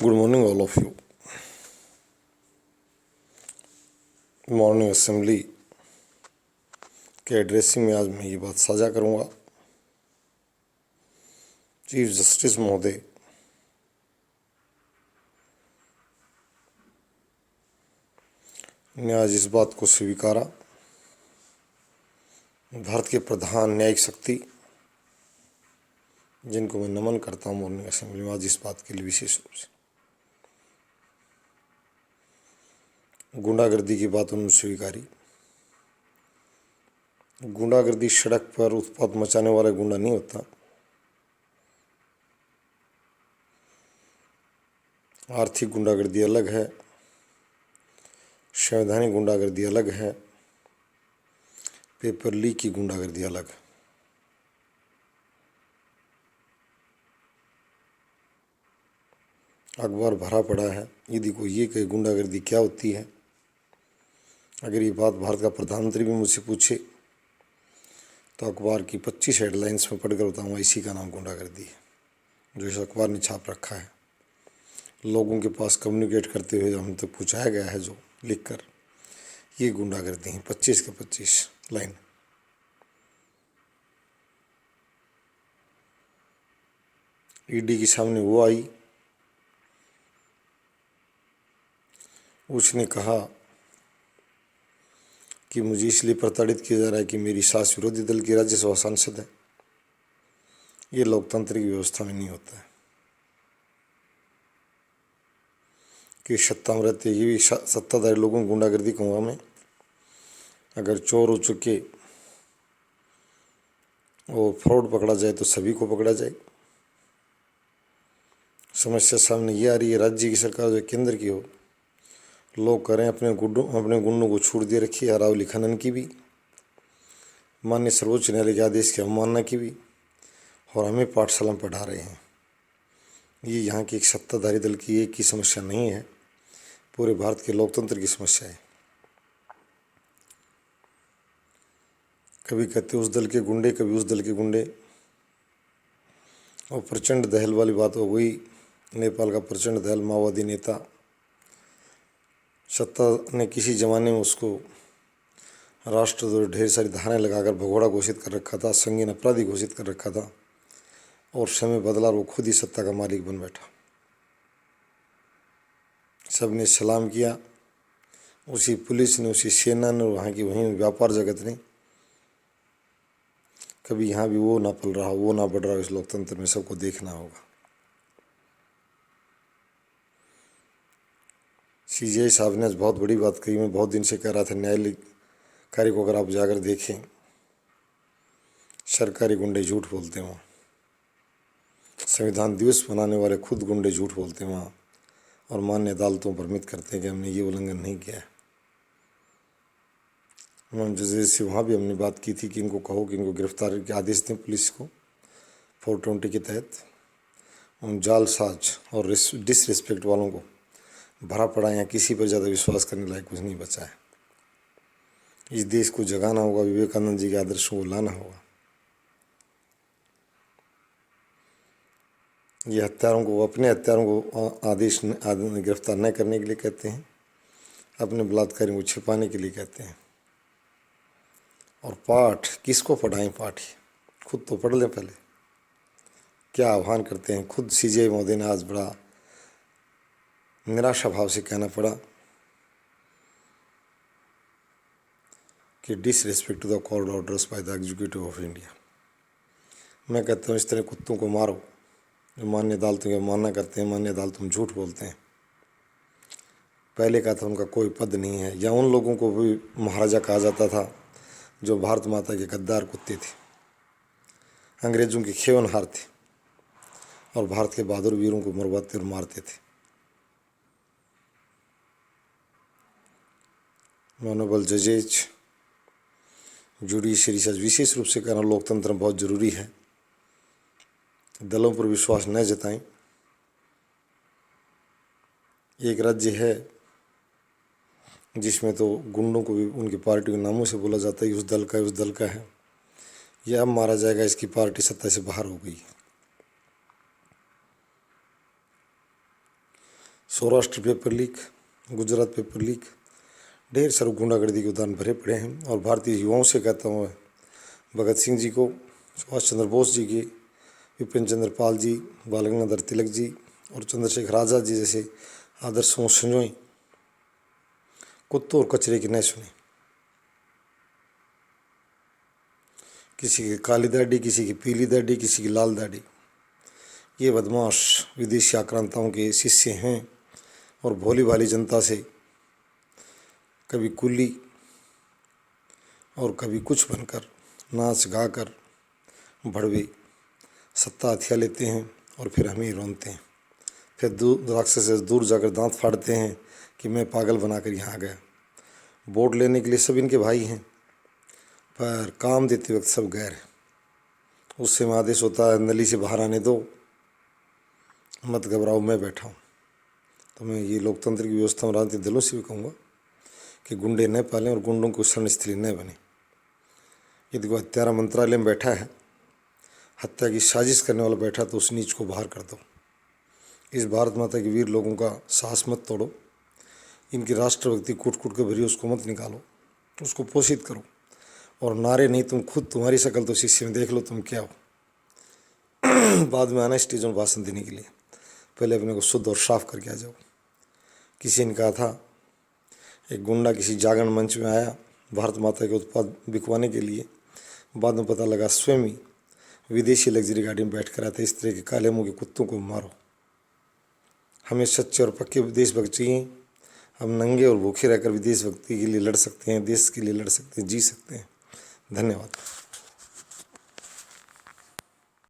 Good morning all of you. Morning assembly के addressing में आज मैं ये बात साझा करूंगा। चीफ जस्टिस महोदय ने आज इस बात को स्वीकारा, भारत के प्रधान न्यायिक शक्ति जिनको मैं नमन करता हूँ मॉर्निंग असेंबली में, आज इस बात के लिए विशेष रूप से गुंडागर्दी की बात उन्होंने स्वीकारी। गुंडागर्दी सड़क पर उत्पात मचाने वाला गुंडा नहीं होता, आर्थिक गुंडागर्दी अलग है, संवैधानिक गुंडागर्दी अलग है, पेपर लीक की गुंडागर्दी अलग है। अखबार भरा पड़ा है, यदि कोई ये कहे गुंडागर्दी क्या होती है, अगर ये बात भारत का प्रधानमंत्री भी मुझसे पूछे तो अखबार की 25 हेडलाइंस में पढ़कर बताऊंगा इसी का नाम गुंडागर्दी है, जो इस अखबार ने छाप रखा है। लोगों के पास कम्युनिकेट करते हुए हम तक पहुँचाया गया है, जो लिखकर ये गुंडागर्दी है। 25 के 25 लाइन। ईडी के सामने वो आई, उसने कहा कि मुझे इसलिए प्रताड़ित किया जा रहा है कि मेरी सास विरोधी दल की राज्यसभा सांसद है। ये लोकतंत्र की व्यवस्था में नहीं होता है कि सत्ता में रहते ये भी सत्ताधारी लोगों को गुंडागर्दी कहूँगा मैं। अगर चोर हो चुके और फ्रॉड पकड़ा जाए तो सभी को पकड़ा जाए। समस्या सामने ये आ रही है, राज्य की सरकार जो केंद्र की हो, लोग करें अपने गुंडों को छूट दे रखी है, अरावली खनन की भी, माननीय सर्वोच्च न्यायालय के आदेश की अवमानना की भी, और हमें पाठशाला में पढ़ा रहे हैं। ये यहाँ की एक सत्ताधारी दल की एक की समस्या नहीं है, पूरे भारत के लोकतंत्र की समस्या है। कभी कहते उस दल के गुंडे, कभी उस दल के गुंडे, और प्रचंड दहल वाली बात हो गई। नेपाल का प्रचंड दहल माओवादी नेता, सत्ता ने किसी ज़माने में उसको राष्ट्रद्रोही ढेर सारी धाराएं लगाकर भगोड़ा घोषित कर रखा था, संगीन अपराधी घोषित कर रखा था, और समय बदला और वो खुद ही सत्ता का मालिक बन बैठा। सबने सलाम किया, उसी पुलिस ने, उसी सेना ने, वहाँ की वहीं व्यापार जगत ने। कभी यहाँ भी वो ना पल रहा, वो ना बढ़ रहा, इस लोकतंत्र में सबको देखना होगा। सीजीआई साहब ने आज बहुत बड़ी बात कही। मैं बहुत दिन से कह रहा था, न्यायालय कार्य को अगर आप जाकर देखें, सरकारी गुंडे झूठ बोलते हैं वहाँ, संविधान दिवस मनाने वाले खुद गुंडे झूठ बोलते हैं वहाँ, और मान्य अदालतों पर मित करते हैं कि हमने ये उल्लंघन नहीं किया है। उन्होंने जजेस से वहाँ भी हमने बात की थी कि इनको कहो कि इनको गिरफ्तार के आदेश दें पुलिस को 420 के तहत। उन जालसाज और डिसरिस्पेक्ट वालों को भरा पड़ा, यहाँ किसी पर ज़्यादा विश्वास करने लायक कुछ नहीं बचा है। इस देश को जगाना होगा, विवेकानंद जी के आदर्शों को लाना होगा। ये हत्यारों को, अपने हत्यारों को आदेश गिरफ्तार न करने के लिए कहते हैं, अपने बलात्कारियों को छिपाने के लिए कहते हैं। और पाठ किसको पढ़ाएं? पाठ ही खुद तो पढ़ लें पहले। क्या आह्वान करते हैं? खुद सीजीआई महोदय ने आज बड़ा निराशा भाव से कहना पड़ा कि disrespect to the court orders by the executive of India. मैं कहता हूँ इस तरह कुत्तों को मारो जो मान्य अदालतों की अवमानना करते हैं, मान्य अदालतों में झूठ बोलते हैं। पहले कहा था उनका कोई पद नहीं है, या उन लोगों को भी महाराजा कहा जाता था जो भारत माता के गद्दार कुत्ते थे, अंग्रेजों के खेवनहार थे, और भारत के बहादुर वीरों को मरवाते और मारते थे। ऑनरेबल जजेज, जुडिशरी से विशेष रूप से कहना, लोकतंत्र बहुत जरूरी है। दलों पर विश्वास न जताएं। एक राज्य है जिसमें तो गुंडों को भी उनकी पार्टी के नामों से बोला जाता है, उस दल का है, उस दल का है, यह अब मारा जाएगा, इसकी पार्टी सत्ता से बाहर हो गई। Saurashtra paper leak, Gujarat paper leak, ढेर सारे गुंडागर्दी के उदाहरण भरे पड़े हैं। और भारतीय युवाओं से कहता हूँ, भगत सिंह जी को, सुभाष चंद्र बोस जी के, विपिन चंद्र पाल जी, बाल गंगाधर तिलक जी और चंद्रशेखर आज़ाद जी जैसे आदर्शों संजोएं, कुत्तों और कचरे की न सुने। किसी की काली दाढ़ी, किसी की पीली दाढ़ी, किसी की लाल दाढ़ी, ये बदमाश विदेशी आक्रांताओं के शिष्य हैं और भोली भाली जनता से कभी कुली और कभी कुछ बनकर नाच गा कर भड़वे सत्ता हथिया लेते हैं और फिर हमें ही रोनते हैं। फिर राक्षस से दूर जाकर दांत फाड़ते हैं कि मैं पागल बनाकर यहाँ आ गया। वोट लेने के लिए सब इनके भाई हैं, पर काम देते वक्त सब गैर हैं। उससे में आदेश होता है नली से बाहर आने दो, मत घबराओ मैं बैठा हूँ। तो मैं ये लोकतंत्र की व्यवस्था में राजनीतिक दलों से भी कहूँगा कि गुंडे न पालें और गुंडों को शरण स्थली न बने। यदि कोई हत्यारा मंत्रालय में बैठा है, हत्या की साजिश करने वाला बैठा, तो उस नीच को बाहर कर दो। इस भारत माता के वीर लोगों का साहस मत तोड़ो, इनकी राष्ट्रभक्ति कूट कूट के भरी उसको मत निकालो, उसको पोषित करो। और नारे नहीं, तुम खुद, तुम्हारी शक्ल तो शीशे में देख लो तुम क्या हो। बाद में आना स्टेज में भाषण देने के लिए, पहले अपने को शुद्ध और साफ करके आ जाओ। किसी ने कहा था, एक गुंडा किसी जागरण मंच में आया भारत माता के उत्पाद बिकवाने के लिए, बाद में पता लगा स्वयं ही विदेशी लग्जरी गाड़ी में बैठ कर आते। इस तरह के काले मुंह के कुत्तों को मारो। हमें सच्चे और पक्के देशभक्त चाहिए। हम नंगे और भूखे रहकर भी देशभक्ति के लिए लड़ सकते हैं, देश के लिए लड़ सकते हैं, जी सकते हैं। धन्यवाद।